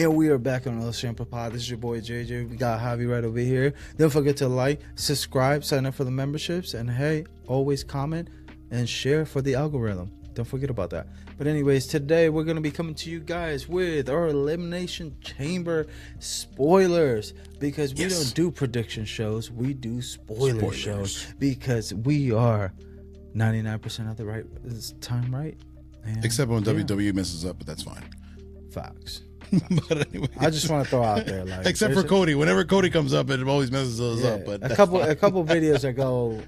And we are back on Elimination Chamber. This is your boy JJ. We got Javi right over here. Don't forget to like, subscribe, sign up for the memberships, and hey, always comment and share for the algorithm. Don't forget about that. But anyways, today we're going to be coming to you guys with our Elimination Chamber spoilers, because we don't do prediction shows. We do spoiler shows because we are 99% of the right time, right? And except when WWE messes up, but that's fine. Facts. But anyway, I just want to throw out there, like, except for Cody. Whenever Cody comes up, it always messes us up. But a couple videos ago,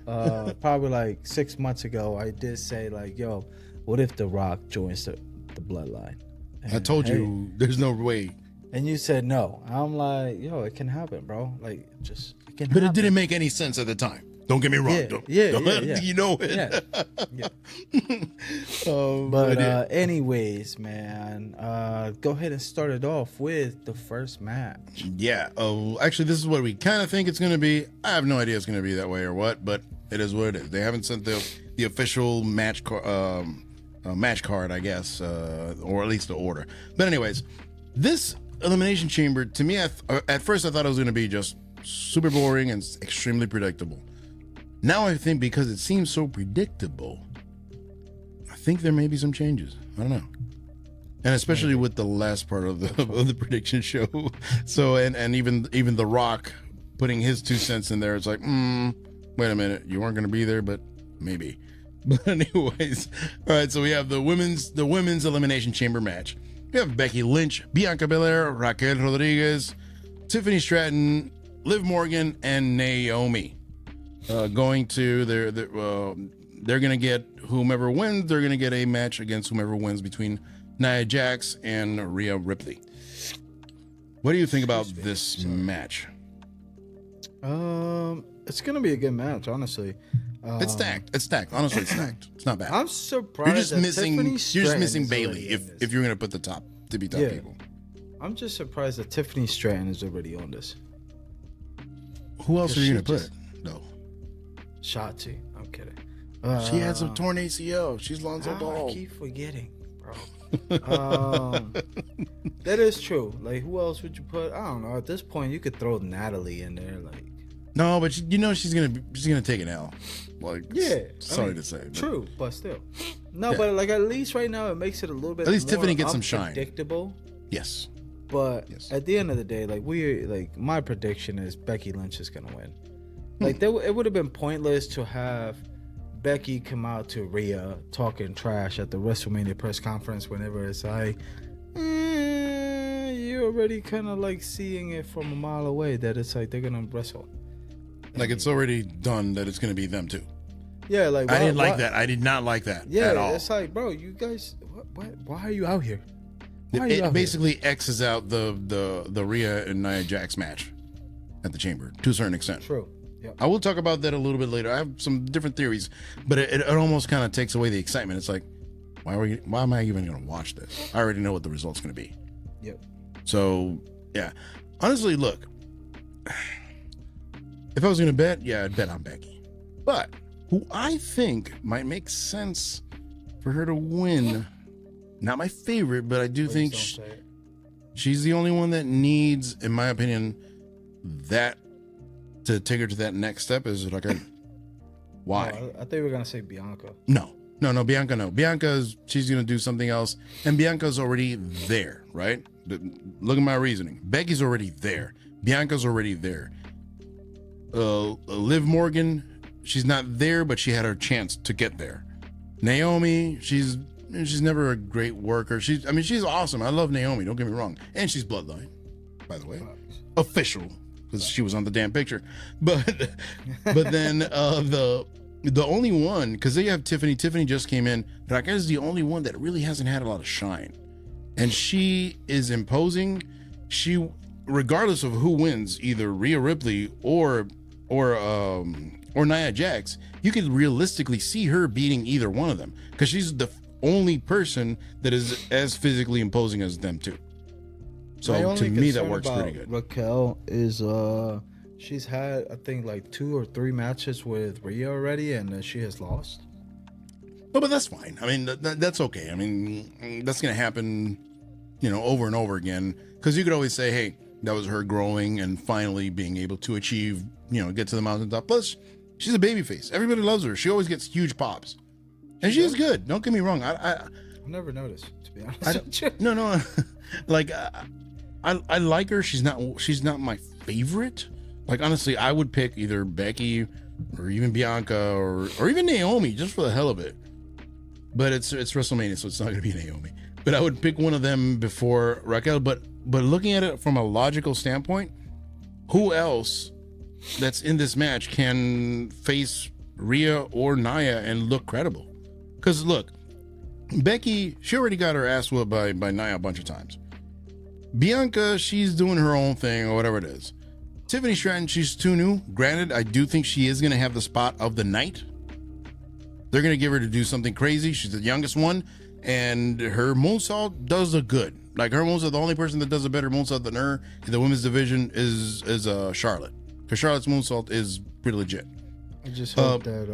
probably like 6 months ago, I did say, like, yo, what if The Rock joins the bloodline? And I told you there's no way. And you said no. I'm like, yo, it can happen, bro. Like, just it can But happen. it didn't make any sense at the time. Don't get me wrong. Yeah. You know it. But anyways, man, go ahead and start it off with the first match. Yeah. Actually, this is what we kind of think it's going to be. I have no idea it's going to be that way or what, but it is what it is. They haven't sent the official match card, I guess, or at least the order. But anyways, this Elimination Chamber, to me, at first I thought it was going to be just super boring and extremely predictable. Now I think, because it seems so predictable, I think there may be some changes. I don't know. And especially with the last part of the prediction show. So, and even The Rock putting his 2 cents in there, it's like, wait a minute, you weren't going to be there, but maybe. But anyways, all right, so we have the women's Elimination Chamber match. We have Becky Lynch, Bianca Belair, Raquel Rodriguez, Tiffany Stratton, Liv Morgan, and Naomi. Going to they're gonna get whomever wins. They're gonna get a match against whomever wins between Nia Jax and Rhea Ripley. What do you think about this match? It's gonna be a good match, honestly. It's stacked. Honestly, it's stacked. It's not bad. I'm surprised. You're just missing Bailey if you're gonna put the top people. I'm just surprised that Tiffany Stratton is already on this. Who else are you gonna put? No. Shotzi. I'm kidding. She had some torn ACL. She's Lonzo Ball. I keep forgetting, bro. That is true. Like, who else would you put? I don't know. At this point, you could throw Natalie in there. Like, no, but she's gonna take an L. Like, sorry to say. But. True, but still. No, but like, at least right now it makes it a little bit. At least more Tiffany gets some shine. Predictable. Yes. But at the end of the day, like, my prediction is Becky Lynch is gonna win. Like, it would have been pointless to have Becky come out to Rhea talking trash at the WrestleMania press conference whenever it's like, you're already kind of like seeing it from a mile away that it's like they're gonna wrestle. Like, it's already done that it's gonna be them too. Yeah, like, I didn't like that. I did not like that at all. It's like, bro, you guys, why are you out here? It basically X's out the Rhea and Nia Jax match at the Chamber to a certain extent. True. Yep. I will talk about that a little bit later. I have some different theories, but it almost kind of takes away the excitement. It's like, why am I even going to watch this? I already know what the result's going to be. Yep. So, yeah. Honestly, look, if I was going to bet, I'd bet on Becky. But who I think might make sense for her to win, not my favorite, but I do think she's the only one that needs, in my opinion, that to take her to that next step, is like why? I thought you were gonna say Bianca. No, Bianca. No, she's gonna do something else, and Bianca's already there, right? Look at my reasoning. Becky's already there. Bianca's already there. Liv Morgan, she's not there, but she had her chance to get there. Naomi, she's never a great worker. She's awesome. I love Naomi. Don't get me wrong, and she's Bloodline, by the way, official. Because she was on the damn picture, but then the only one, because they have Tiffany just came in. Raquel is the only one that really hasn't had a lot of shine, and she is imposing. She, regardless of who wins, either Rhea Ripley or Nia Jax, you could realistically see her beating either one of them, because she's the only person that is as physically imposing as them too. So to me, that works pretty good. Raquel is she's had, I think, like 2 or 3 matches with Rhea already, and she has lost. Oh, but that's fine. I mean, that's okay. I mean, that's gonna happen over and over again. Because you could always say, hey, that was her growing and finally being able to achieve, get to the mountaintop. Plus, she's a babyface. Everybody loves her. She always gets huge pops. And she's good. Don't get me wrong. I've never noticed, to be honest. No. Like, I like her. She's not my favorite. Like, honestly, I would pick either Becky or even Bianca or even Naomi just for the hell of it. But it's WrestleMania, so it's not going to be Naomi. But I would pick one of them before Raquel. But looking at it from a logical standpoint, who else that's in this match can face Rhea or Nia and look credible? Because look, Becky, she already got her ass whooped by Nia a bunch of times. Bianca, she's doing her own thing or whatever it is. Tiffany Stratton, she's too new. Granted, I do think she is going to have the spot of the night. They're going to give her to do something crazy. She's the youngest one, and her moonsault does look good. Like, her moonsault, the only person that does a better moonsault than her in the women's division is Charlotte. Because Charlotte's moonsault is pretty legit. I just hope that,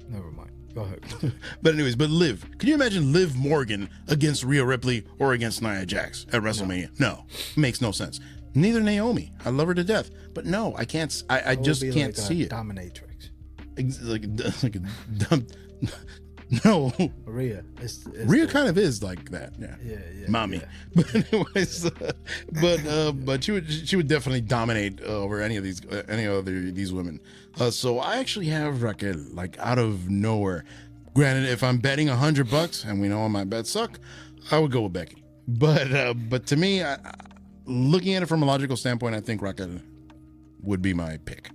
never mind. Go ahead. But Liv. Can you imagine Liv Morgan against Rhea Ripley or against Nia Jax at WrestleMania? No. Makes no sense. Neither Naomi. I love her to death. But no, I can't. I just can't see it. Dominatrix. Like no. Rhea. Rhea kind of is like that. Yeah. Yeah. Mommy. Yeah. But anyways, but she would definitely dominate over any of these women. So I actually have Raquel like out of nowhere. Granted, if I'm betting $100 and we know my bets suck, I would go with Becky. But to me, looking at it from a logical standpoint, I think Raquel would be my pick.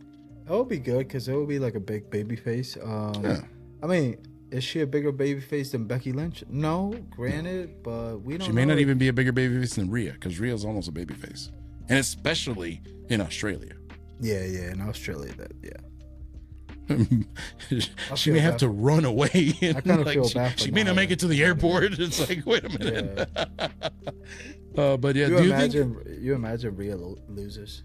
It would be good because it would be like a big baby face. Yeah. I mean, is she a bigger baby face than Becky Lynch? No, granted, but we don't. She may not even be a bigger baby face than Rhea, because Rhea's almost a baby face, and especially in Australia. Yeah, in Australia, She may have to run away. And I kind of feel bad. She may not make it to the airport. It's like, wait a minute. Yeah. But yeah, you imagine Rhea loses?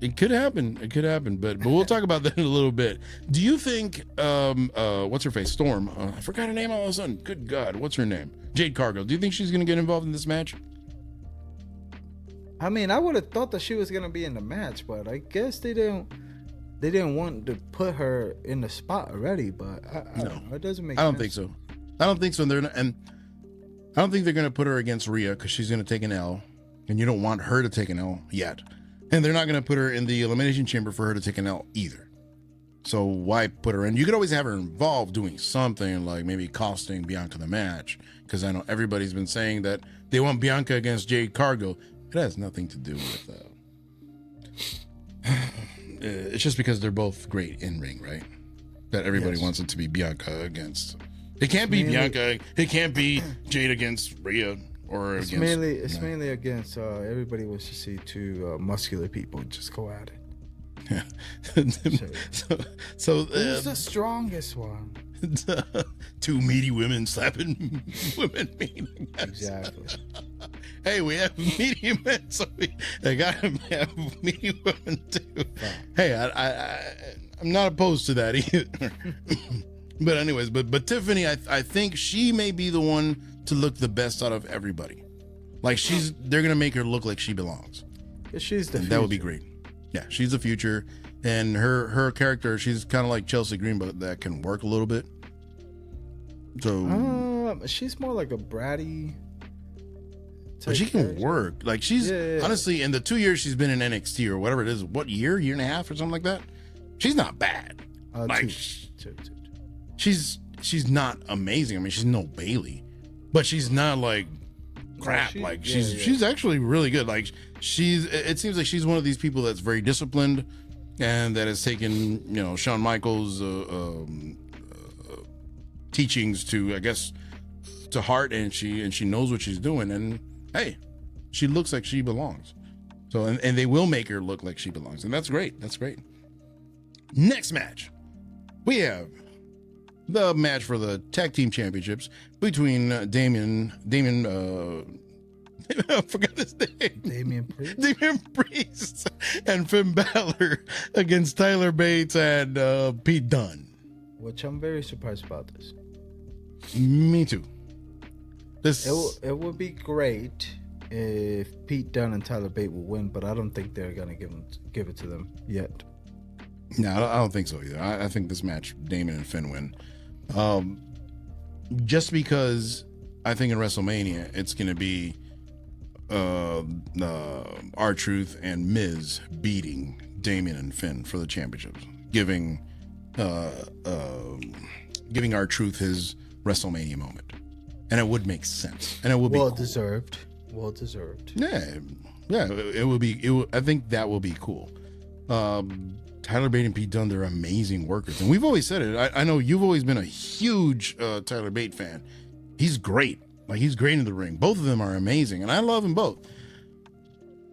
It could happen. But we'll talk about that in a little bit. Do you think what's her face? Storm. I forgot her name all of a sudden. Good God, what's her name? Jade Cargill. Do you think she's gonna get involved in this match? I mean, I would have thought that she was gonna be in the match, but I guess they didn't want to put her in the spot already. But I don't know. It doesn't make sense. I don't think so. I don't think so. And I don't think they're gonna put her against Rhea because she's gonna take an L, and you don't want her to take an L yet. And they're not going to put her in the Elimination Chamber for her to take an L either. So why put her in? You could always have her involved doing something like maybe costing Bianca the match. Because I know everybody's been saying that they want Bianca against Jade Cargill. It has nothing to do with it's just because they're both great in ring, right? That everybody wants it to be Bianca against. It can't be Bianca. It can't be Jade against Rhea. Or it's mainly against everybody wants to see two muscular people just go at it. so who's the strongest one? Two meaty women slapping women mean. Exactly. Hey, we have meaty men, so I gotta have meaty women too. Hey, I'm not opposed to that either. But anyways, but Tiffany, I think she may be the one to look the best out of everybody. Like they're gonna make her look like she belongs. She's the future. That would be great. Yeah, she's the future, and her character, she's kind of like Chelsea Green, but that can work a little bit. So she's more like a bratty. But she can work. Like she's honestly, in the 2 years she's been in NXT or whatever it is, what year and a half or something like that, she's not bad. Like two. She's not amazing. I mean, she's no Bailey. But she's not like crap. She's actually really good. Like it seems like she's one of these people that's very disciplined and that has taken, Shawn Michaels' teachings to heart, and she knows what she's doing. And hey, she looks like she belongs. So and they will make her look like she belongs, and that's great. That's great. Next match, we have the match for the tag team championships between Damien I forgot his name. Damian Priest and Finn Balor against Tyler Bates and Pete Dunne. Which I'm very surprised about this. Me too. It would be great if Pete Dunne and Tyler Bate will win, but I don't think they're gonna give it to them yet. No, I don't think so either. I think this match, Damon and Finn win. Just because I think in WrestleMania it's gonna be R-Truth and Miz beating Damien and Finn for the championships, giving R-Truth his WrestleMania moment, and it would make sense, and it would be well cool. deserved. Well deserved. Yeah, it would be. I think that will be cool. Tyler Bate and Pete Dunne, they're amazing workers, and we've always said it. I know you've always been a huge Tyler Bate fan. He's great. Like, he's great in the ring. Both of them are amazing, and I love them both.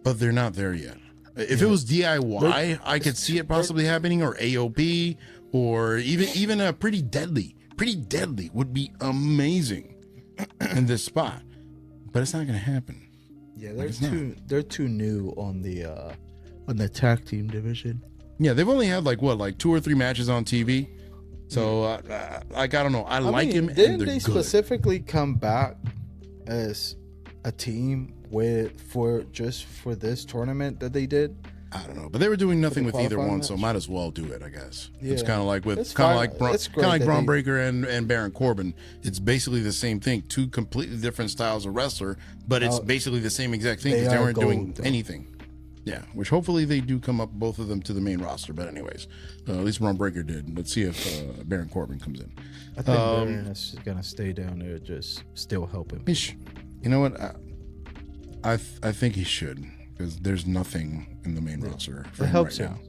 But they're not there yet. If it was DIY, I could see it possibly happening, or AOP, or even a Pretty Deadly. Pretty Deadly would be amazing in this spot, but it's not going to happen. Yeah, they're too new on the tag team division. Yeah, they've only had like 2 or 3 matches on TV. So I don't know. I like him. Didn't and they're they good. specifically come back as a team for this tournament that they did? I don't know, but they were doing nothing with either one, so match? might as well do it, I guess. Yeah. It's kind of like It's great that Braun Breaker and Baron Corbin. It's basically the same thing, 2 completely different styles of wrestler, but it's basically the same exact thing because they weren't doing anything. Yeah, which hopefully they do come up, both of them, to the main roster. But anyways, at least Braun Breaker did. Let's see if Baron Corbin comes in. I think Baron is gonna stay down there, just still helping. You know what? I think he should, because there's nothing in the main roster for him right now.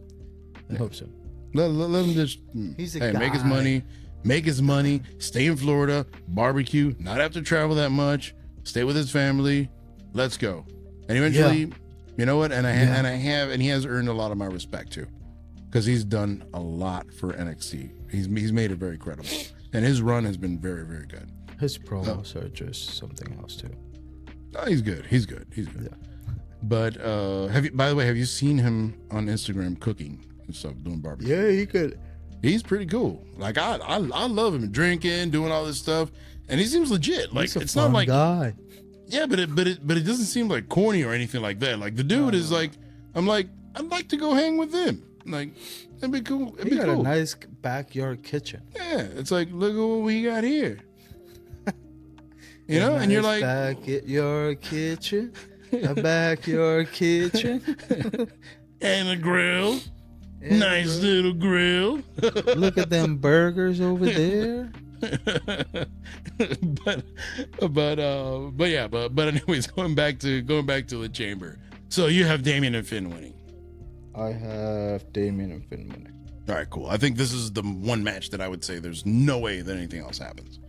It helps him. Let him just make his money, stay in Florida, barbecue, not have to travel that much, stay with his family. Let's go. And eventually, you know what? And he has earned a lot of my respect too, because he's done a lot for NXT. He's made it very credible, and his run has been very, very good. His promos are just something else too. Oh, he's good. Yeah. But by the way, have you seen him on Instagram cooking and stuff, doing barbecue? Yeah, he could. He's pretty cool. Like, I love him, drinking, doing all this stuff, and he seems legit. Like, it's not like guy. Yeah, but it doesn't seem like corny or anything like that. Like, the dude is like, I'm like, I'd like to go hang with him. Like, that'd be cool. It'd be got cool. a nice backyard kitchen. Yeah, it's like, look at what we got here. You know, and you're like, backyard kitchen, a backyard kitchen, and a grill, nice little grill. Look at them burgers over there. but anyways, going back to the chamber. So you have Damien and Finn winning. I have Damien and Finn winning. All right, cool. I think this is the one match that I would say there's no way that anything else happens.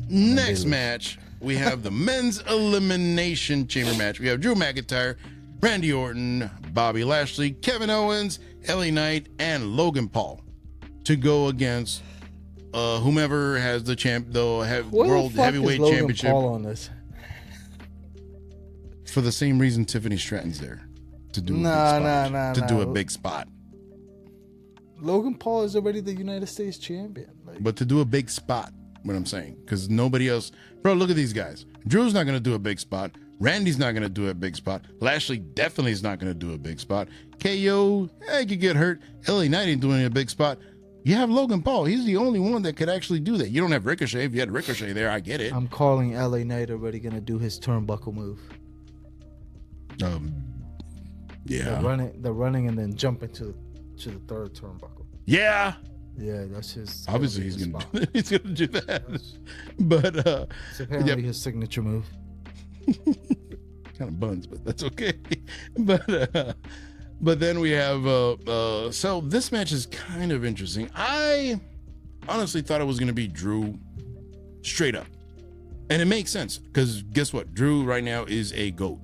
Next match, we have the men's elimination chamber match. We have Drew McIntyre, Randy Orton, Bobby Lashley, Kevin Owens, LA Knight, and Logan Paul to go against whomever has the World Heavyweight Championship. Paul on this? For the same reason Tiffany Stratton's there, to do a big spot. Logan Paul is already the United States champion. But to do a big spot, what I'm saying, because nobody else. Bro, look at these guys. Drew's not going to do a big spot. Randy's not going to do a big spot. Lashley definitely is not going to do a big spot. KO, he could get hurt. LA Knight ain't doing a big spot. You have Logan Paul. He's the only one that could actually do that. You don't have Ricochet. If you had Ricochet there, I get it. I'm calling LA Knight already going to do his turnbuckle move. Yeah. The running and then jumping to the third turnbuckle. Yeah. Yeah, that's his. Obviously, he's gonna do that. But it's apparently his signature move. Kind of buns, but that's okay. But then we have so this match is kind of interesting. I honestly thought it was gonna be Drew straight up, and it makes sense because guess what? Drew right now is a GOAT.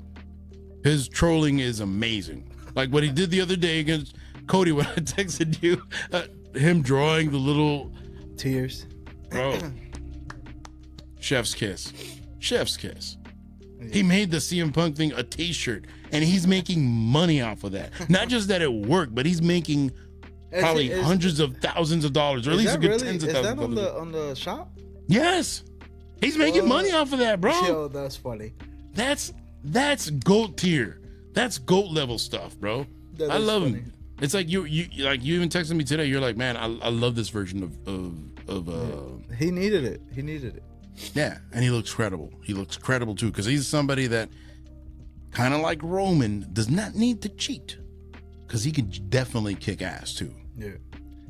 His trolling is amazing. Like what he did the other day against Cody when I texted you. Him drawing the little tears, bro. Chef's kiss. Yeah. He made the CM Punk thing a t-shirt, and he's making money off of that. Not just that it worked, but he's making probably hundreds of thousands of dollars, or at least a good tens of thousands of dollars. On the shop? Yes. He's making money off of that, bro. Yo, that's funny. That's GOAT tier. That's GOAT level stuff, bro. I love him. It's like you even texted me today. You're like, man, I love this version of He needed it. He needed it. Yeah, and he looks credible. He looks credible too, because he's somebody that, kind of like Roman, does not need to cheat, because he can definitely kick ass too. Yeah,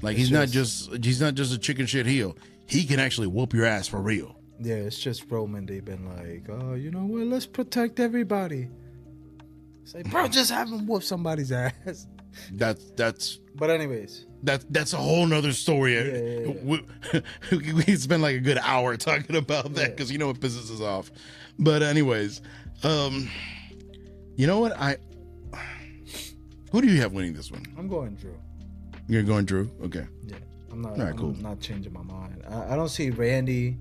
like he's not just a chicken shit heel. He can actually whoop your ass for real. Yeah, it's just Roman. They've been like, oh, you know what? Let's protect everybody. It's like, bro, just have him whoop somebody's ass. But anyways, that's a whole nother story. Yeah. We spent like a good hour talking about that because it pisses us off. But anyways, you know what? Who do you have winning this one? I'm going Drew. You're going Drew? Okay. Yeah, I'm not. All right, cool. I'm not changing my mind. I don't see Randy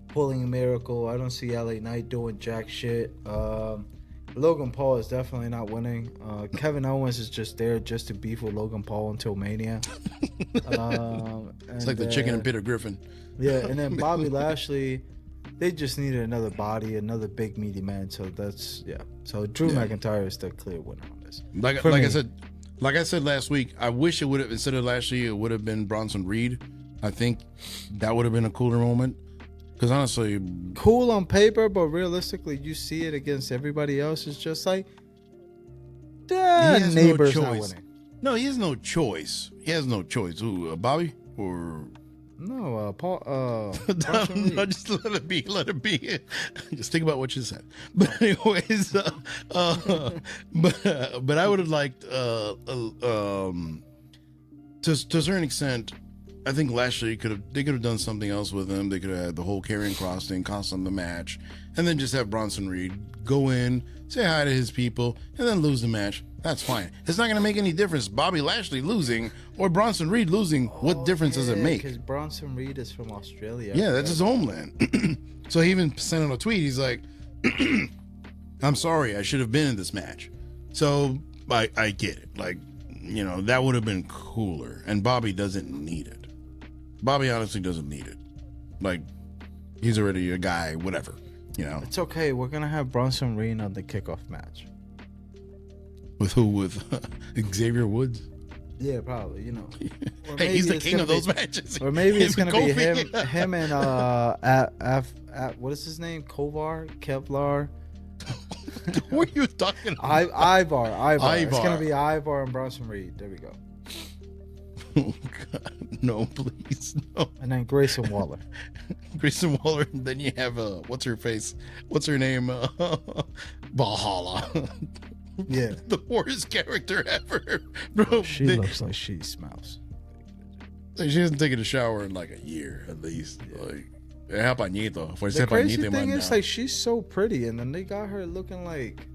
pulling a miracle. I don't see LA Knight doing jack shit. Logan Paul is definitely not winning. Kevin Owens is just there just to beef with Logan Paul until Mania. It's like the chicken and Peter Griffin. Yeah, and then Bobby Lashley, they just needed another body, another big meaty man. So So Drew McIntyre is the clear winner on this. Like I said last week, I wish it would have, instead of Lashley, it would have been Bronson Reed. I think that would have been a cooler moment. Because honestly, cool on paper, but realistically, you see it against everybody else. It's just like, neighbor's not winning. No, he has no choice. He has no choice. Who, Bobby or no, Paul? No, just let it be. Let it be. Just think about what you said. But anyways, but I would have liked, to a certain extent. I think Lashley they could have done something else with him. They could have had the whole Karrion Kross thing, cost him the match, and then just have Bronson Reed go in, say hi to his people, and then lose the match. That's fine. It's not going to make any difference. Bobby Lashley losing or Bronson Reed losing, what difference does it make? Because Bronson Reed is from Australia. Yeah, that's his homeland. So he even sent out a tweet. He's like, I'm sorry, I should have been in this match. So I get it. Like, that would have been cooler. And Bobby doesn't need it. Bobby honestly doesn't need it. Like, he's already a guy, whatever, It's okay. We're going to have Bronson Reed on the kickoff match. With who? With Xavier Woods? Yeah, probably, Hey, he's the king of those matches. Or maybe it's going to be him and, what is his name? Kevlar? What are you talking about? Ivar. It's going to be Ivar and Bronson Reed. There we go. Oh God, no, please, no. And then Grayson Waller. Grayson Waller, and then you have what's her name? Valhalla. Yeah. The worst character ever. Bro, she looks like she smells. She hasn't taken a shower in like a year at least. Yeah. Like, the crazy thing is, like, she's so pretty, and then they got her looking like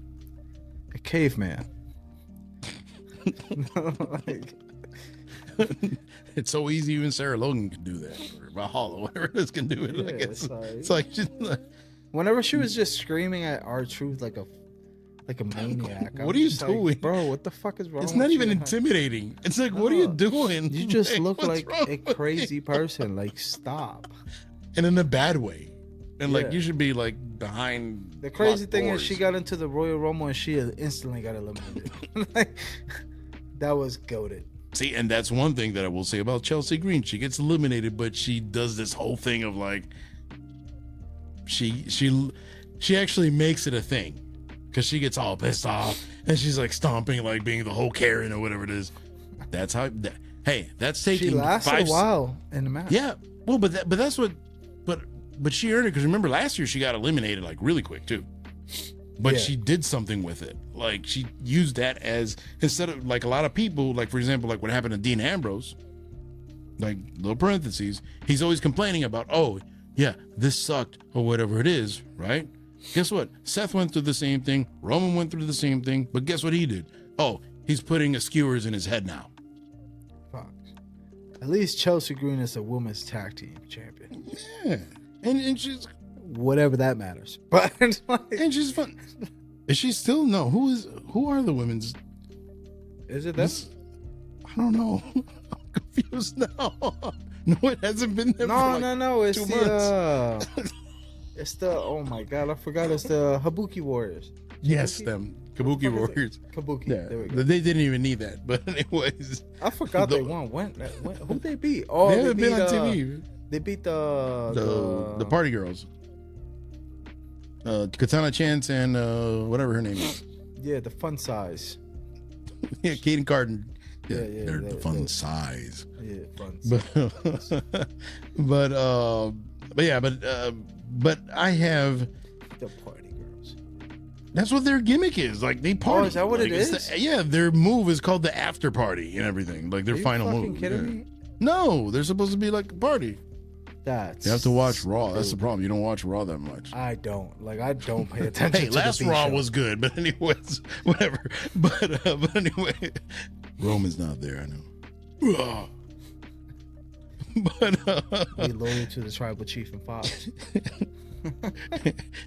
a caveman. Like, it's so easy. Even Sarah Logan can do that, or Valhalla, whatever it is, can do it. Like, it's like she's like, whenever she was just screaming at R-Truth like a maniac. What are you doing, like, bro? What the fuck is wrong? It's not even intimidating. It's like, what are you doing? You just look like a crazy person. Like, stop. And in a bad way. And like, you should be like behind. The crazy thing is, she got into the Royal Rumble and she instantly got eliminated. Like, that was goated. See, and that's one thing that I will say about Chelsea Green. She gets eliminated, but she does this whole thing of like, she actually makes it a thing, because she gets all pissed off and she's like stomping, like being the whole Karen or whatever it is. That's how. Hey, that's taking. She lasted a while in the match. Yeah, well, but she earned it, because remember last year she got eliminated like really quick too. But she did something with it. Like, she used that as, instead of like a lot of people, like for example, like what happened to Dean Ambrose, like little parentheses, he's always complaining about, oh yeah, this sucked or whatever it is, right? Guess what? Seth went through the same thing. Roman went through the same thing. But guess what he did? Oh, he's putting skewers in his head now. Fuck. At least Chelsea Green is a women's tag team champion. Yeah. And she's... whatever that matters. But like, and she's fun. Is she still? No. Who are the women's? Is it that? I don't know. I'm confused now. No, it hasn't been there. No. It's 2 the months. It's the, oh my god, I forgot. It's the Habuki Warriors. Yes, Kabuki? them What Kabuki the fuck is it? Warriors. Kabuki. Yeah, There we go. they didn't even need that. But anyways, I forgot they won. When who they beat? Oh, they they haven't beat been on TV. They beat The party girls, Katana Chance and whatever her name is. Yeah, the fun size. Yeah, Kaden Carden. Yeah, Yeah, they're the fun size. Yeah, fun size. But I have. The party girls. That's what their gimmick is. Like they party. Oh, is that what like, it is? Yeah, their move is called the after party and everything. Like their Are you final fucking move. kidding Yeah. me? No, they're supposed to be like a party. That's You have to watch Raw. That's the stupid. problem. You don't watch Raw that much. I don't pay attention. Hey, to last the B Raw show. was good, but anyways, whatever. But anyway, Roman's not there. I know. But Be loyal to the tribal chief and Fox.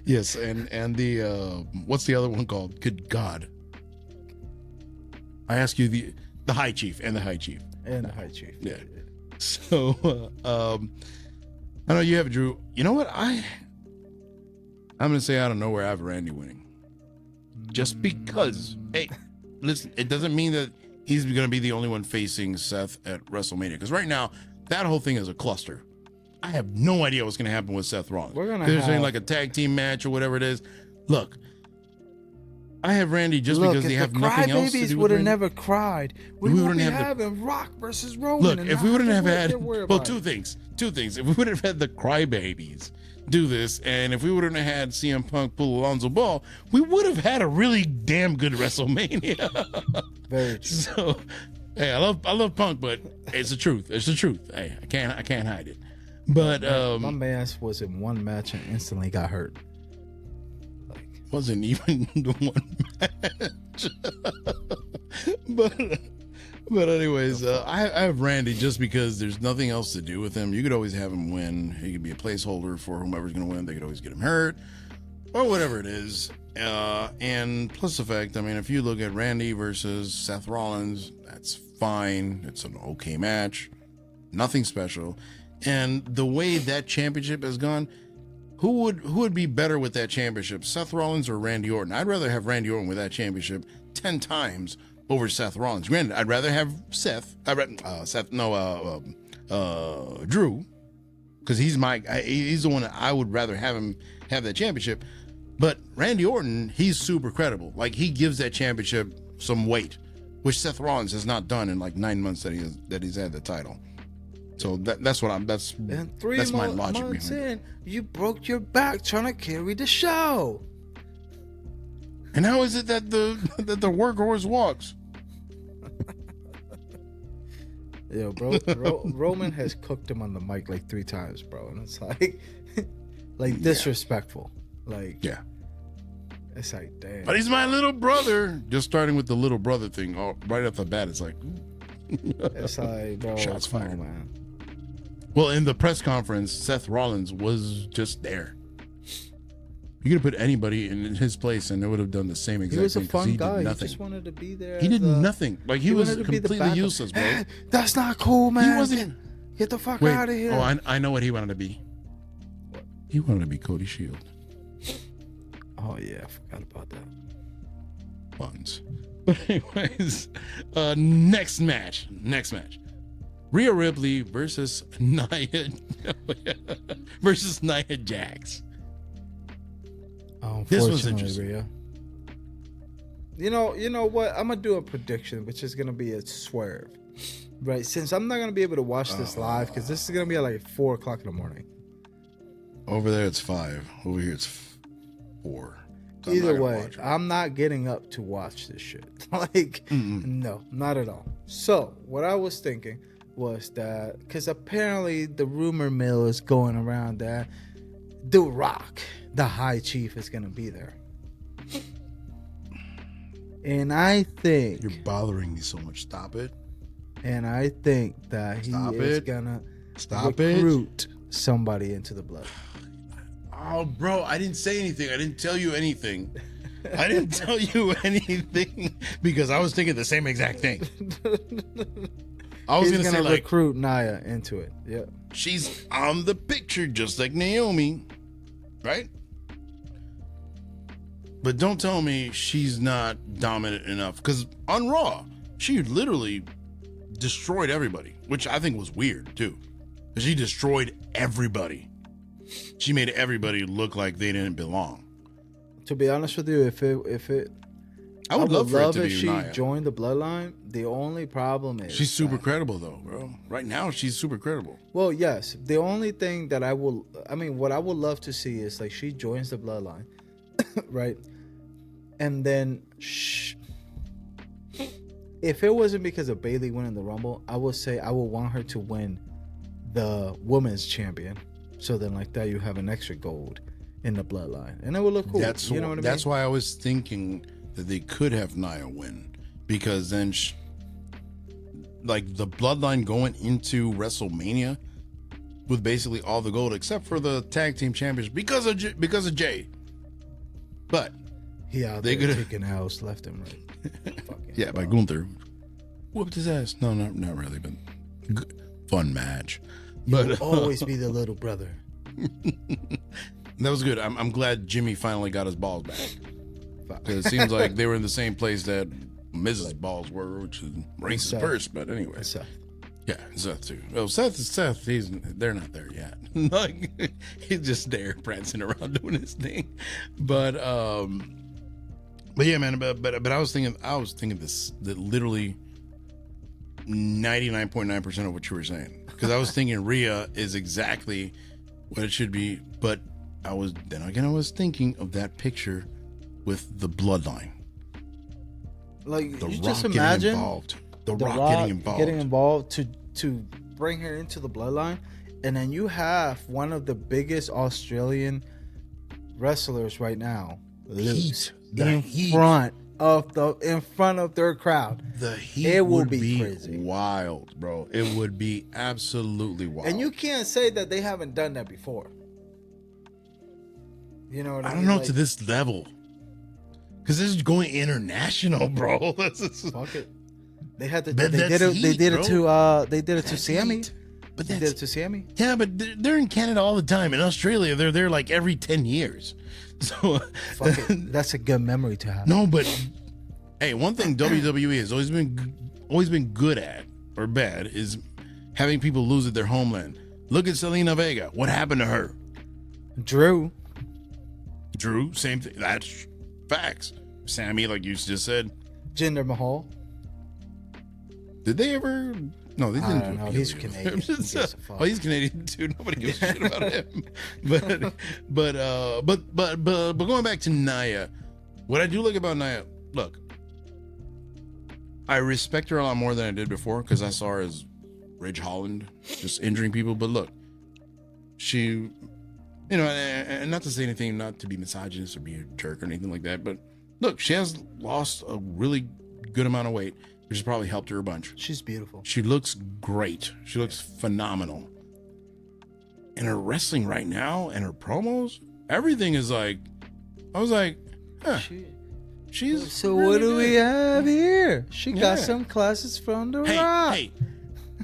yes, and the what's the other one called? Good God! I ask you the High Chief and the High Chief. And the high chief. Yeah. So I know you have Drew. You know what? I'm gonna say out of nowhere I have Randy winning. Just because. Hey, listen, it doesn't mean that he's gonna be the only one facing Seth at WrestleMania. Because right now, that whole thing is a cluster. I have no idea what's gonna happen with Seth Rollins. We're gonna They're saying have- like a tag team match or whatever it is. Look, I have Randy just because they have nothing else to Crybabies do would with have Randy. never cried. We We wouldn't wouldn't be have the- having Rock versus Roman. Look, and if we not wouldn't have to had, worry well, about two it. things. If we would have had the crybabies do this, and if we wouldn't have had CM Punk pull Alonzo Ball, we would have had a really damn good WrestleMania. Very true. So, hey, I love Punk, but it's the truth. It's the truth. Hey, I can't hide it. But My man was in one match and instantly got hurt. Like, wasn't even the one match. But anyways, I have Randy just because there's nothing else to do with him. You could always have him win. He could be a placeholder for whomever's going to win. They could always get him hurt or whatever it is. And plus the fact, I mean, if you look at Randy versus Seth Rollins, that's fine. It's an okay match. Nothing special. And the way that championship has gone, who would be better with that championship, Seth Rollins or Randy Orton? I'd rather have Randy Orton with that championship 10 times over Seth Rollins. Granted, I'd rather have Drew, because he's the one that I would rather have him have that championship. But Randy Orton, he's super credible. Like, he gives that championship some weight, which Seth Rollins has not done in like 9 months that he's had the title. So that's and that's my logic months behind it. in, you broke your back trying to carry the show. And how is it that the workhorse walks? Yeah, bro. Roman has cooked him on the mic like 3 times, bro, and it's like disrespectful. Like, Yeah. it's like, damn. But he's my little brother. Just starting with the little brother thing, right off the bat, it's like, It's like, bro, Shots come fired. on, man. well, in the press conference, Seth Rollins was just there. You could have put anybody in his place, and they would have done the same exact He was a thing. 'cause fun he guy. did He nothing. just wanted to be there. He as did a- nothing. Like he was wanted to be the completely backup. useless, bro. Eh, that's not cool, man. He wasn't. Get the fuck Wait. out of here. Oh, I know what he wanted to be. What? He wanted to be Cody Shield. Oh yeah, I forgot about that. Once. But anyways, next match. Rhea Ripley versus Nia Jax. This was Unfortunately, interesting. Rhea. You know what? I'm gonna do a prediction, which is gonna be a swerve, right? Since I'm not gonna be able to watch this live, because this is gonna be at like 4:00 in the morning. Over there it's 5. Over here it's 4. So I'm not Either gonna way, watch it. I'm not getting up to watch this shit. Like, no, not at all. So what I was thinking was that, because apparently the rumor mill is going around that The Rock, the High Chief, is gonna be there. And I think You're bothering me so much. Stop it. that he Stop is it. gonna Stop it. recruit somebody into the blood. Oh, bro, I didn't say anything. I didn't tell you anything. I didn't tell you anything because I was thinking the same exact thing. I was He's going to say, gonna like, recruit Nia into it. Yeah. she's on the picture just like Naomi. right? But don't tell me she's not dominant enough, because on Raw, she literally destroyed everybody, which I think was weird too. She destroyed everybody. She made everybody look like they didn't belong. To be honest with you, I would love for it to if be she Nia. joined the Bloodline. The only problem is She's super credible though, bro. Right now, she's super credible. Well, yes. The only thing that what I would love to see is like she joins the Bloodline, right? And then, if it wasn't because of Bayley winning the Rumble, I would say I would want her to win the Women's Champion. So then, like that, you have an extra gold in the Bloodline, and it would look cool. That's you know what I mean? That's why I was thinking that they could have Nia win, because then, like the Bloodline going into WrestleMania with basically all the gold except for the tag team champions because of Jay. But he out they there could taking house left and right. yeah, by Gunther whooped his ass. No, not really, but fun match. But You'll always be the little brother. That was good. I'm glad Jimmy finally got his balls back. Because it seems like they were in the same place that Mrs. Balls were, which is racist first. But anyway, Seth. Yeah, Seth too. Well, Seth. They're not there yet. Like he's just there prancing around doing his thing. But yeah, man. But I was thinking this, that literally 99.9% of what you were saying, because I was thinking Rhea is exactly what it should be. But I was thinking of that picture with the Bloodline. Like The you Rock just getting imagine involved. The Rock getting involved to bring her into the Bloodline, and then you have one of the biggest Australian wrestlers right now lose in front of their crowd. The heat It will would be be crazy. wild, bro. It would be absolutely wild. And you can't say that they haven't done that before. You know what I mean? I don't know Like, to this level, because this is going international, bro. fuck it. They had to. But They that's did it. They heat, did bro. it to. They did it to That's Sammy. heat. But They did it to Sammy. yeah, but they're in Canada all the time. In Australia, they're there like every 10 years. So Fuck it. That's a good memory to have. no, but hey, one thing WWE has always been good at, or bad, is having people lose at their homeland. Look at Selena Vega. What happened to her? Drew. Same thing. That's facts. Sammy, like you just said. Jinder Mahal. Did they ever? No, they I didn't. don't do know. it. He's Canadian. Who gives a fuck? Oh, he's Canadian too. Nobody gives a shit about him. But going back to Nia, what I do like about Nia, look, I respect her a lot more than I did before, because I saw her as Ridge Holland, just injuring people. But look, she, you know, and not to say anything, not to be misogynist or be a jerk or anything like that, but look, she has lost a really good amount of weight, which has probably helped her a bunch. She's beautiful. She looks great. She looks phenomenal. And her wrestling right now and her promos, everything is like, I was like, huh, she's So really what do we good. have here? She got Yeah. some classes from the Rock. Hey,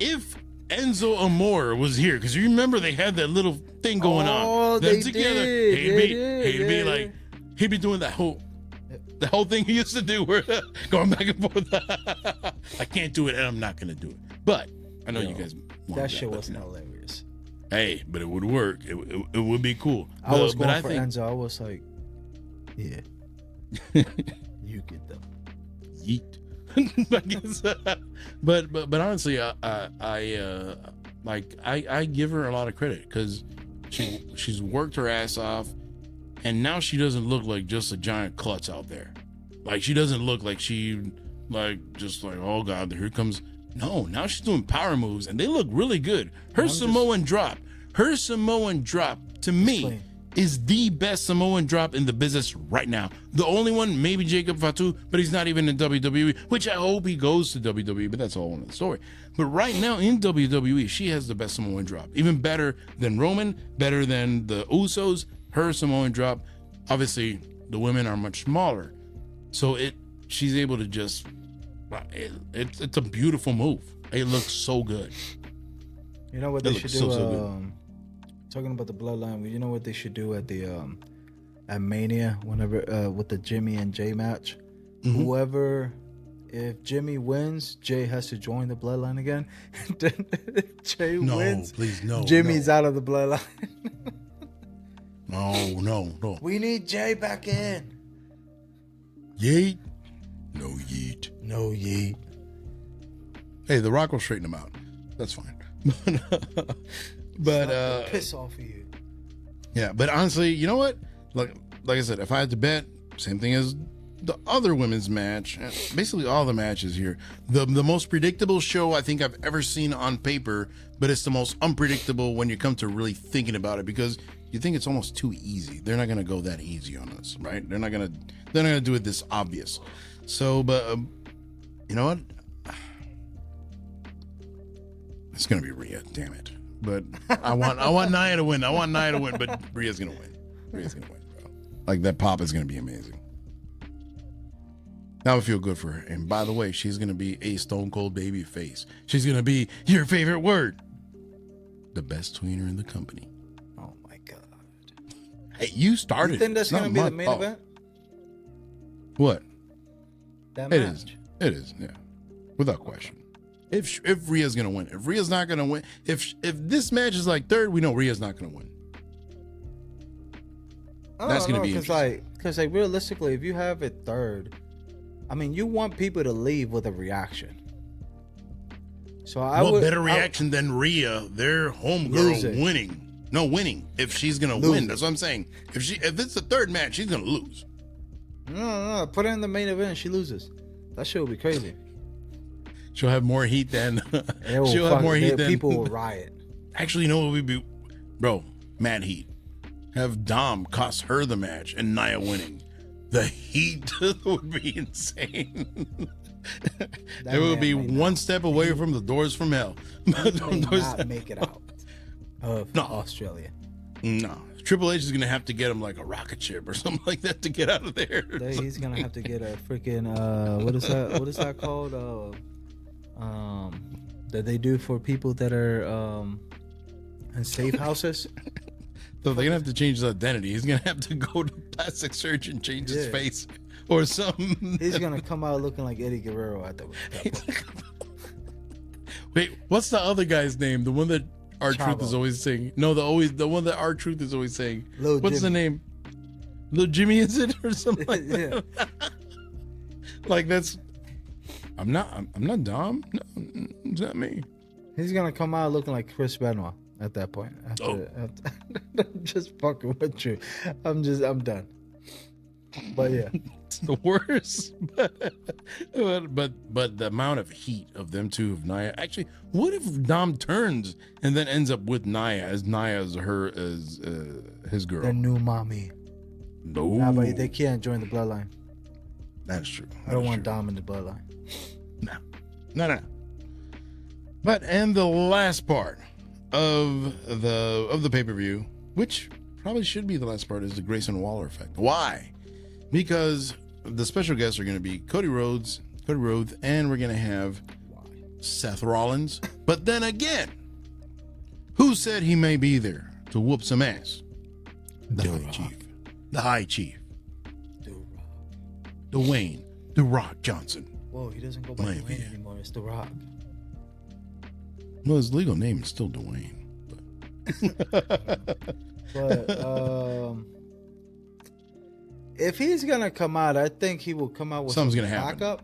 if Enzo Amore was here, because you remember they had that little thing going Oh, on. they Them together. did. He'd They be, did, he'd be yeah, like, he'd be doing that whole thing he used to do, where going back and forth. I can't do it, and I'm not gonna do it. But I know you guys want That shit but wasn't no. hilarious. Hey, but it would work. It would be cool. I was but going I for think Enzo. I was like, yeah, you get them. yeet. I guess. but honestly, I give her a lot of credit, because she's worked her ass off, and now she doesn't look like just a giant klutz out there. Like, she doesn't look like she just like, oh god, here comes. No, now she's doing power moves, and they look really good. Her Samoan drop to me Explain. is the best Samoan drop in the business right now. The only one, maybe Jacob Fatu, but he's not even in WWE, which I hope he goes to WWE, but that's a whole other story. But right now in WWE, she has the best Samoan drop. Even better than Roman, better than the Usos. Her Samoan drop, obviously the women are much smaller, so she's able to just, it's a beautiful move. It looks so good. You know what That they should looks do? so good. talking about the bloodline, you know what they should do at the at Mania whenever with the Jimmy and Jay match? Whoever, if Jimmy wins, Jay has to join the bloodline again. Then if Jay wins, please, no. Jimmy's out of the bloodline. No. We need Jay back in. Yeet. No yeet. No yeet. Hey, The Rock will straighten him out. That's fine. But piss off of you. Yeah, but honestly, you know what? Like I said, if I had to bet, same thing as the other women's match, basically all the matches here. The most predictable show I think I've ever seen on paper, but it's the most unpredictable when you come to really thinking about it, because you think it's almost too easy. They're not gonna go that easy on us, right? They're not gonna do it this obvious. So, but you know what? It's gonna be Rhea, damn it. But I want Nia to win. I want Nia to win, but Rhea's gonna win. Rhea's gonna win, bro. Like, that pop is gonna be amazing. That would feel good for her. And by the way, she's gonna be a stone cold baby face. She's gonna be your favorite word. The best tweener in the company. Oh my god. Hey, you started. You think that's gonna be the main event? What? That match. It is. It is, yeah. Without question. If Rhea's gonna win. If Rhea's not gonna win, if this match is like third, we know Rhea's not gonna win. That's gonna be interesting. Because realistically, if you have it third, I mean, you want people to leave with a reaction. So what better reaction than Rhea, their homegirl, winning? No, winning. If she's gonna win, that's what I'm saying. If it's the third match, she's gonna lose. No. Put her in the main event. She loses. That shit will be crazy. She'll have more heat than. People will riot. Actually, you know what would be, bro? Mad heat. Have Dom cost her the match and Nia winning. The heat would be insane. It would be one step away from the doors from hell. He may not make it out of Australia. No. Triple H is going to have to get him like a rocket ship or something like that to get out of there. He's going to have to get a freaking, what is that called? That they do for people that are in safe houses. So they're going to have to change his identity. He's going to have to go to plastic surgeon, change his face or something. He's going to come out looking like Eddie Guerrero at that point. Wait, what's the other guy's name? The one that R-Truth is always saying. No, the one that R-Truth is always saying. What's the name? Lil Jimmy, is it, or something like that? Like, that's. I'm not Dom. No, it's not me. He's gonna come out looking like Chris Benoit at that point. I'm just fucking with you. I'm done. But yeah, it's the worst. but the amount of heat of them two of Nia. Actually, what if Dom turns and then ends up with Nia as his girl? The new mommy. No, nah, but they can't join the bloodline. That's true. I don't want Dom in the bloodline. No. But and the last part of the pay-per-view, which probably should be the last part, is the Grayson Waller effect. Why? Because the special guests are going to be Cody Rhodes, and we're going to have Seth Rollins. But then again, who said he may be there to whoop some ass? The High Chief. Dwayne The Rock Johnson. Whoa, he doesn't go by Dwayne anymore. It's The Rock. Well, his legal name is still Dwayne. But if he's gonna come out, I think he will come out with something's gonna happen. Backup.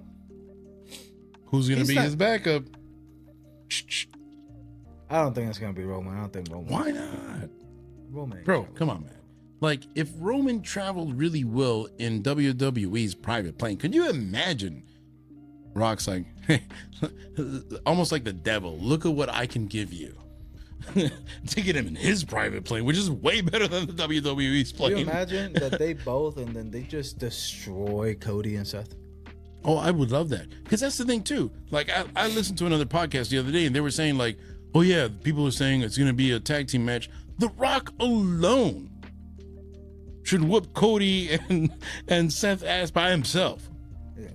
Who's gonna be his backup? I don't think it's gonna be Roman. I don't think Roman. Why not? Roman. Bro, come on, man. Like, if Roman traveled really well in WWE's private plane, could you imagine Rock's like, hey, almost like the devil, look at what I can give you. To get him in his private plane, which is way better than the WWE's plane. Can you imagine that they both, and then they just destroy Cody and Seth? Oh, I would love that. Because that's the thing, too. Like, I listened to another podcast the other day, and they were saying, like, oh, yeah, people are saying it's going to be a tag team match. The Rock alone should whoop Cody and Seth ass by himself. Yeah.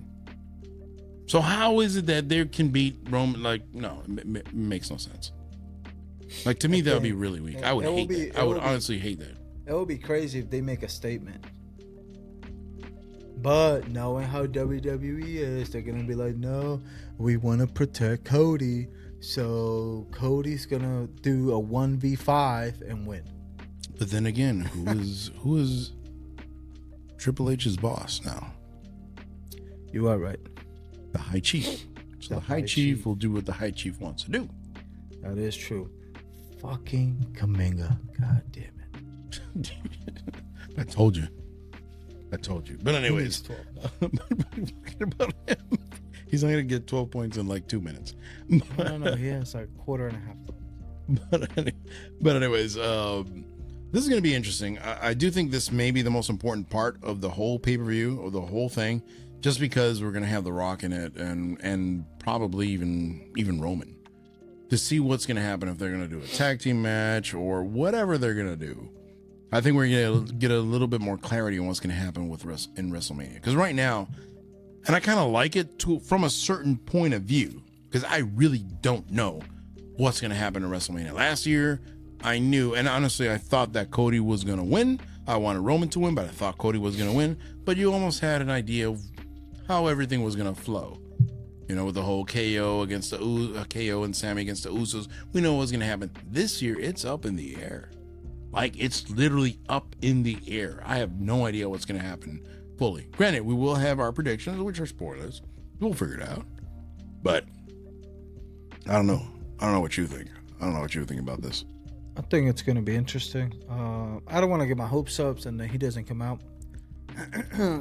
So how is it that they can beat Roman? Like, no, it makes no sense. Like, to me, that would be really weak. I would It will hate be- that. I it would will be- honestly hate that. It would be crazy if they make a statement. But knowing how WWE is, they're gonna be like, no, we want to protect Cody. So Cody's gonna do a 1v5 and win. But then again, who is Triple H's boss now? You are right. The High Chief. So the High High Chief Chief. will do what the High Chief wants to do. That is true. Fucking Kaminga. God damn it. I told you. But anyways, He's 12. talking about him, he's not gonna get 12 points in like 2 minutes. No, he has like quarter and a half. But anyways, this is gonna be interesting. I do think this may be the most important part of the whole pay-per-view or the whole thing, just because we're gonna have The Rock in it and probably even Roman, to see what's gonna happen if they're gonna do a tag team match or whatever they're gonna do. I think we're gonna get a little bit more clarity on what's gonna happen in WrestleMania. Because right now, and I kind of like it from a certain point of view, because I really don't know what's gonna happen in WrestleMania. Last year, I knew, and honestly, I thought that Cody was gonna win. I wanted Roman to win, but I thought Cody was gonna win. But you almost had an idea of how everything was gonna flow. You know, with the whole KO against the KO and Sammy against the Usos, we know what's gonna happen. This year, it's up in the air. Like, it's literally up in the air. I have no idea what's gonna happen fully. Granted, we will have our predictions, which are spoilers. We'll figure it out. But I don't know. I don't know what you think. I don't know what you think about this. I think it's gonna be interesting. I don't want to get my hopes up and then he doesn't come out.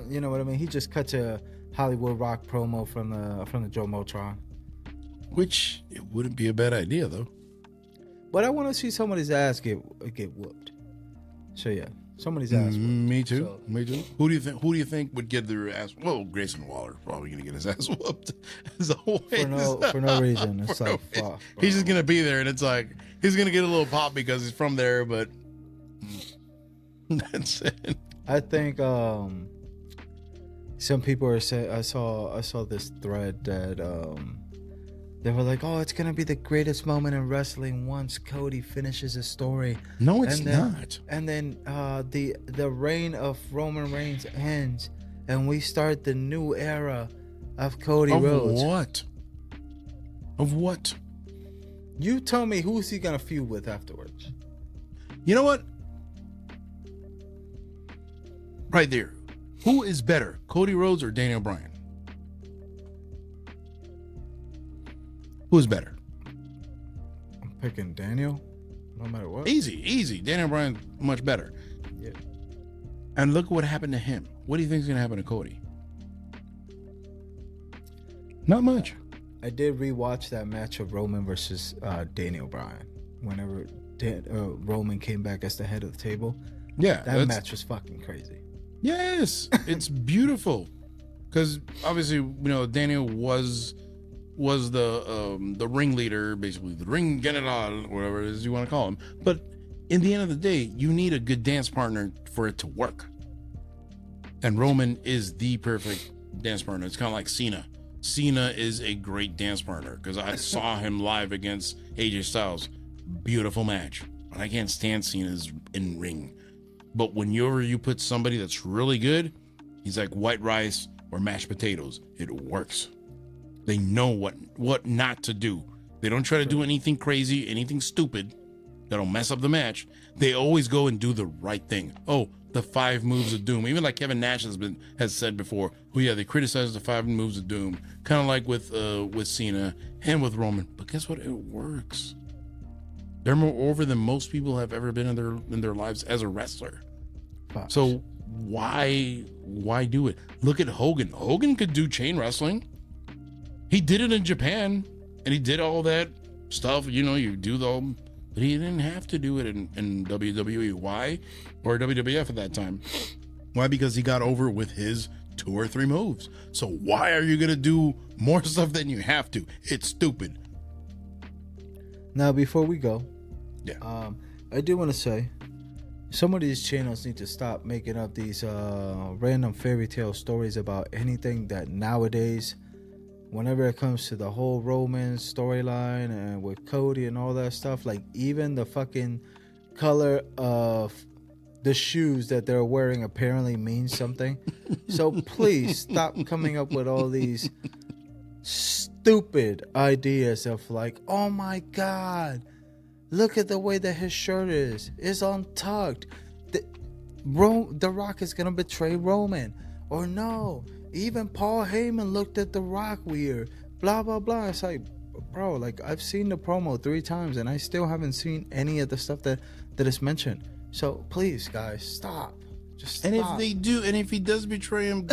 You know what I mean? He just cuts a Hollywood Rock promo from the Joe Motron. Which, it wouldn't be a bad idea, though. But I want to see somebody's ass get whooped. So yeah, somebody's ass whooped. Me too. So- Me too. Who do you think would get their ass? Well, Grayson Waller probably gonna get his ass whooped. As always. For no reason. It's For no like reason. fuck. He's bro. just gonna be there, and it's like he's gonna get a little pop because he's from there, but that's it. I think some people are saying, I saw this thread that they were like, oh, it's gonna be the greatest moment in wrestling once Cody finishes his story. No, it's And then- not. And then the reign of Roman Reigns ends, and we start the new era of Cody Of Rhodes. what? Of what? You tell me, who's he gonna feud with afterwards? You know what? Right there. Who is better, Cody Rhodes or Daniel Bryan? Who's better? I'm picking Daniel, no matter what. Easy. Daniel Bryan's much better. Yeah. And look what happened to him. What do you think is going to happen to Cody? Not much. I did rewatch that match of Roman versus Daniel Bryan. Whenever Roman came back as the head of the table, Yeah. that match was fucking crazy. Yes. It's beautiful. Because obviously, you know, Daniel was the ringleader, basically the ring general, whatever it is you want to call him. But in the end of the day, you need a good dance partner for it to work. And Roman is the perfect dance partner. It's kind of like Cena. Cena is a great dance partner because I saw him live against AJ Styles. Beautiful match. But I can't stand Cena's in ring. But whenever you put somebody that's really good, he's like white rice or mashed potatoes. It works. They know what not to do. They don't try to do anything crazy, anything stupid that'll mess up the match. They always go and do the right thing. Oh, the 5 moves of doom. Even like Kevin Nash has said before. Oh yeah, they criticize the 5 moves of doom, kind of like with Cena and with Roman. But guess what? It works. They're more over than most people have ever been in their lives as a wrestler. Facts. So why do it? Look at Hogan. Hogan could do chain wrestling. He did it in Japan, and he did all that stuff. You know, you do but he didn't have to do it in WWE. Why? Or WWF at that time. Why? Because he got over with his 2 or 3 moves. So why are you gonna do more stuff than you have to? It's stupid. Now, before we go, Yeah. I do want to say, some of these channels need to stop making up these random fairy tale stories about anything that nowadays whenever it comes to the whole Roman storyline and with Cody and all that stuff, like even the fucking color of the shoes that they're wearing apparently means something. So please stop coming up with all these stupid ideas of like, oh my God, look at the way that his shirt is. It's untucked. The Rock is going to betray Roman. Or no, even Paul Heyman looked at The Rock weird. Blah, blah, blah. It's like, bro, like I've seen the promo 3 times and I still haven't seen any of the stuff that is mentioned. So please, guys, stop. Just stop. And if they do, and if he does betray him,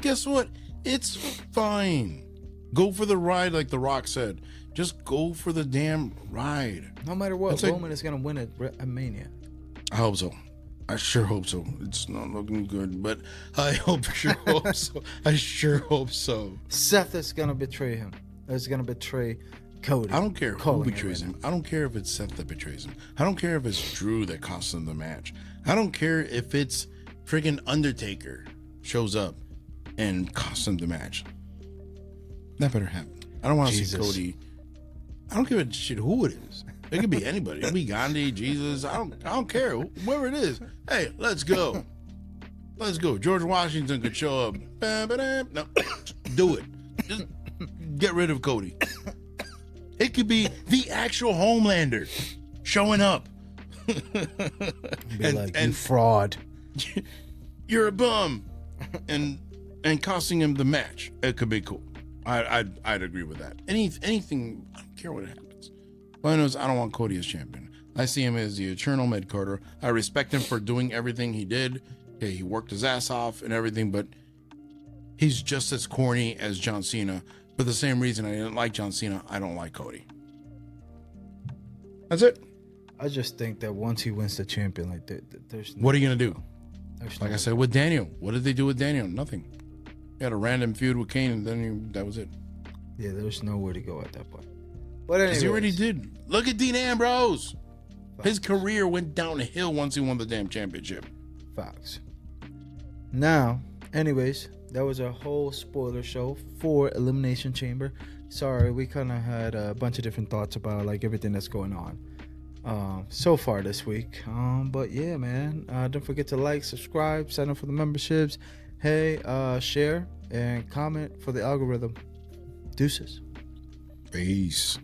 guess what? It's fine. Go for the ride, like The Rock said. Just go for the damn ride. No matter what, That's Roman is going to win at Mania. I hope so. I sure hope so. It's not looking good, but I sure hope so. I sure hope so. Seth is going to betray him. He's going to betray Cody. I don't care who betrays him. I don't care if it's Seth that betrays him. I don't care if it's Drew that costs him the match. I don't care if it's friggin' Undertaker shows up and costs him the match. That better happen. I don't want to see Cody. I don't give a shit who it is. It could be anybody. It could be Gandhi, Jesus. I don't care. Whoever it is. Hey, let's go. Let's go. George Washington could show up. No, do it. Just get rid of Cody. It could be the actual Homelander showing up. You fraud. You're a bum. And costing him the match. It could be cool. I'd agree with that. Anything, I don't care what happens. All I know is I don't want Cody as champion. I see him as the eternal mid-carder. I respect him for doing everything he did. Okay, he worked his ass off and everything, but he's just as corny as John Cena. For the same reason I didn't like John Cena, I don't like Cody. That's it. I just think that once he wins the champion, like there's what are you gonna do? Like I said with Daniel, what did they do with Daniel? Nothing. He had a random feud with Kane, and then that was it. Yeah, there's nowhere to go at that point. But anyway, he already did. Look at Dean Ambrose. His career went downhill once he won the damn championship. Facts. Now, anyways, that was a whole spoiler show for Elimination Chamber. Sorry, we kind of had a bunch of different thoughts about like everything that's going on so far this week. But yeah, man, don't forget to like, subscribe, sign up for the memberships. Hey, share and comment for the algorithm. Deuces. Peace.